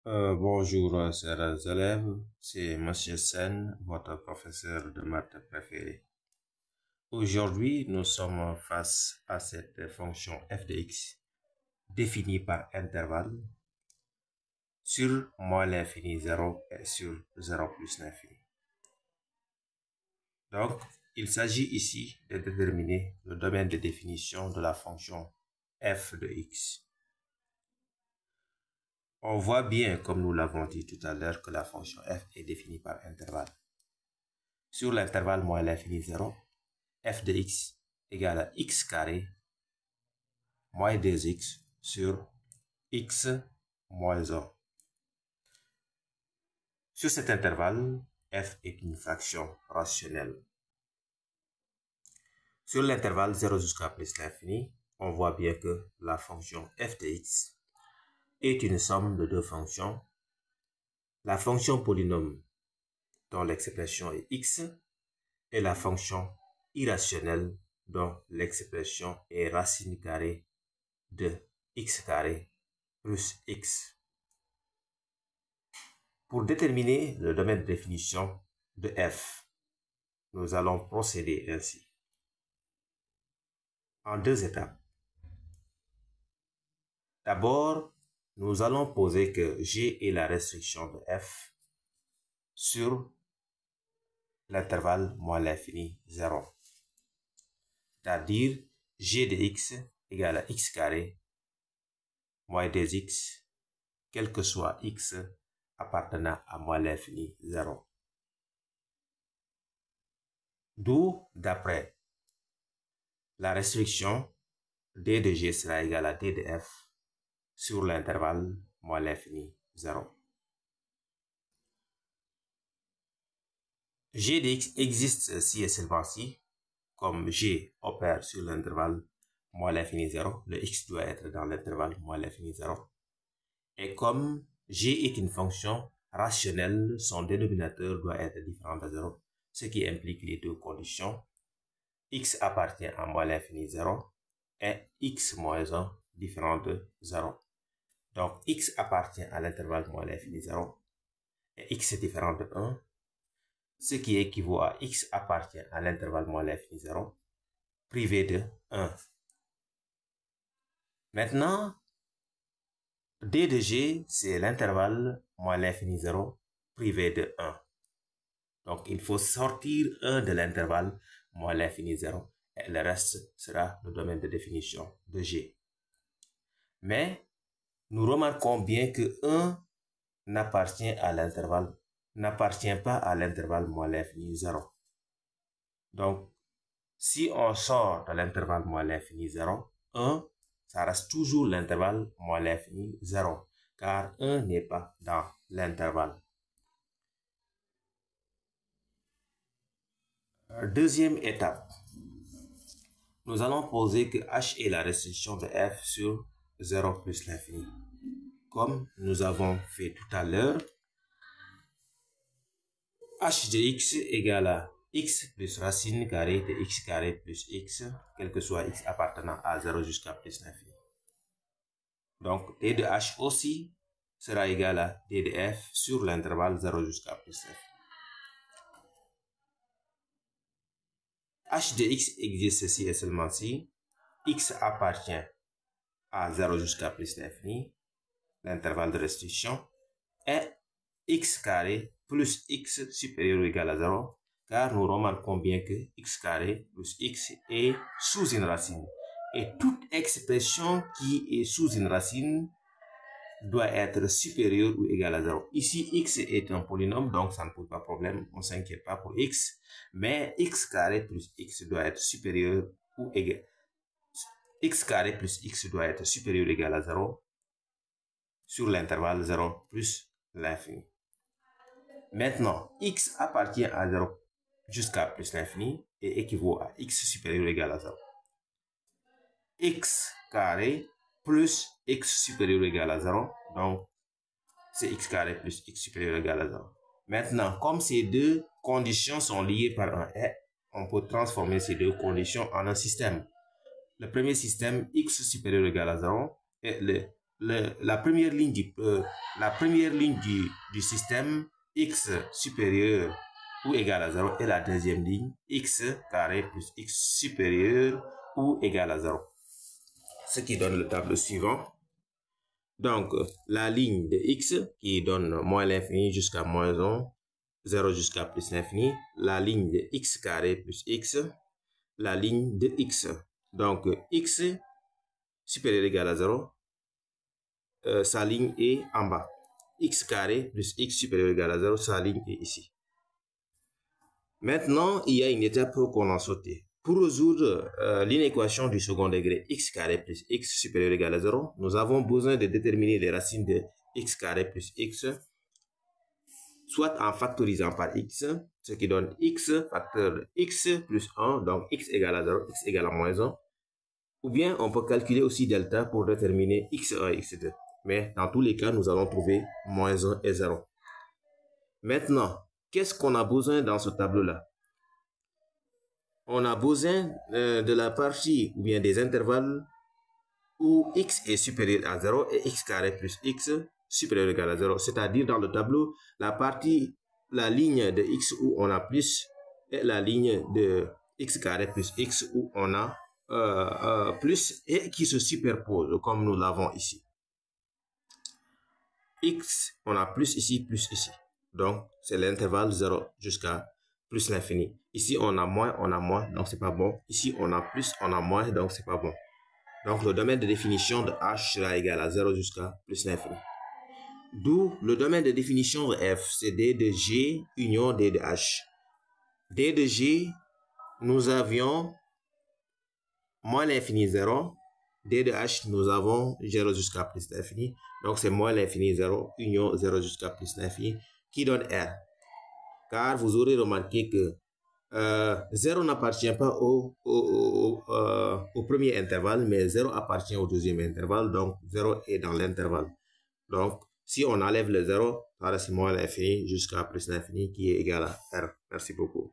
Bonjour, chers élèves, c'est Monsieur Sen, votre professeur de maths préféré. Aujourd'hui, nous sommes face à cette fonction f de x définie par intervalle sur moins l'infini 0 et sur 0 plus l'infini. Donc, il s'agit ici de déterminer le domaine de définition de la fonction f de x. On voit bien, comme nous l'avons dit tout à l'heure, que la fonction f est définie par intervalle. Sur l'intervalle moins l'infini 0, f de x égale à x carré moins 2x sur x moins 1. Sur cet intervalle, f est une fraction rationnelle. Sur l'intervalle 0 jusqu'à plus l'infini, on voit bien que la fonction f de x est une somme de deux fonctions. La fonction polynôme dont l'expression est x et la fonction irrationnelle dont l'expression est racine carrée de x carré plus x. Pour déterminer le domaine de définition de f, nous allons procéder ainsi. En deux étapes. D'abord, nous allons poser que g est la restriction de f sur l'intervalle moins l'infini 0. C'est-à-dire g de x égale à x carré moins 2x, quel que soit x appartenant à moins l'infini 0. D'où, d'après la restriction, d de g sera égal à d de f sur l'intervalle moins l'infini 0. G de x existe si et seulement si, comme g opère sur l'intervalle moins l'infini 0, le x doit être dans l'intervalle moins l'infini 0. Et comme g est une fonction rationnelle, son dénominateur doit être différent de 0, ce qui implique les deux conditions. X appartient à moins l'infini 0 et x moins 1 différent de 0. Donc, x appartient à l'intervalle moins l'infini 0 et x est différent de 1, ce qui équivaut à x appartient à l'intervalle moins l'infini 0 privé de 1. Maintenant, d de g, c'est l'intervalle moins l'infini 0 privé de 1. Donc, il faut sortir 1 de l'intervalle moins l'infini 0 et le reste sera le domaine de définition de g. Mais, nous remarquons bien que 1 n'appartient pas à l'intervalle moins l'infini 0. Donc, si on sort de l'intervalle moins l'infini 0, 1, ça reste toujours l'intervalle moins l'infini 0, car 1 n'est pas dans l'intervalle. Deuxième étape. Nous allons poser que h est la restriction de f sur 0 plus l'infini. Comme nous avons fait tout à l'heure, h de x égale à x plus racine carrée de x carré plus x, quel que soit x appartenant à 0 jusqu'à plus l'infini. Donc, d de h aussi sera égal à d de f sur l'intervalle 0 jusqu'à plus l'infini. H de x existe si et seulement si x appartient à 0 jusqu'à plus l'infini, l'intervalle de restriction, et x carré plus x supérieur ou égal à 0, car nous remarquons bien que x carré plus x est sous une racine. Et toute expression qui est sous une racine doit être supérieure ou égale à 0. Ici, x est un polynôme, donc ça ne pose pas de problème, on ne s'inquiète pas pour x. Mais x carré plus x doit être supérieur ou égal. X carré plus x doit être supérieur ou égal à 0 sur l'intervalle 0 plus l'infini. Maintenant, x appartient à 0 jusqu'à plus l'infini et équivaut à x supérieur ou égal à 0. X carré plus x supérieur ou égal à 0, donc c'est x carré plus x supérieur ou égal à 0. Maintenant, comme ces deux conditions sont liées par un et, on peut transformer ces deux conditions en un système. Le premier système, x supérieur ou égal à 0, et le la première ligne du système x supérieur ou égal à 0 et la deuxième ligne x carré plus x supérieur ou égal à 0. Ce qui donne le tableau suivant. Donc, la ligne de x qui donne moins l'infini jusqu'à moins 1, 0 jusqu'à plus l'infini, la ligne de x carré plus x, la ligne de x. Donc, x supérieur ou égal à 0, sa ligne est en bas. X carré plus x supérieur ou égal à 0, sa ligne est ici. Maintenant, il y a une étape qu'on a sautée. Pour résoudre l'inéquation du second degré x carré plus x supérieur ou égal à 0, nous avons besoin de déterminer les racines de x carré plus x, soit en factorisant par x, ce qui donne x facteur de x plus 1, donc x égale à 0, x égale à moins 1. Ou bien on peut calculer aussi delta pour déterminer x1 et x2. Mais dans tous les cas, nous allons trouver moins 1 et 0. Maintenant, qu'est-ce qu'on a besoin dans ce tableau-là? On a besoin de la partie ou bien des intervalles où x est supérieur à 0 et x carré plus x supérieur ou égal à 0. C'est-à-dire dans le tableau, la ligne de x où on a plus et la ligne de x carré plus x où on a plus et qui se superposent comme nous l'avons ici. X, on a plus ici, donc c'est l'intervalle 0 jusqu'à plus l'infini. Ici on a moins, donc c'est pas bon. Ici on a plus, on a moins, donc c'est pas bon. Donc le domaine de définition de h sera égal à 0 jusqu'à plus l'infini. D'où le domaine de définition de f, c'est d de g union d de h. D de g, nous avions moins l'infini 0. D de h, nous avons 0 jusqu'à plus l'infini. Donc, c'est moins l'infini 0, union 0 jusqu'à plus l'infini, qui donne R. Car vous aurez remarqué que 0 n'appartient pas au premier intervalle, mais 0 appartient au deuxième intervalle. Donc, 0 est dans l'intervalle. Donc, si on enlève le 0, ça reste moins l'infini jusqu'à plus l'infini, qui est égal à R. Merci beaucoup.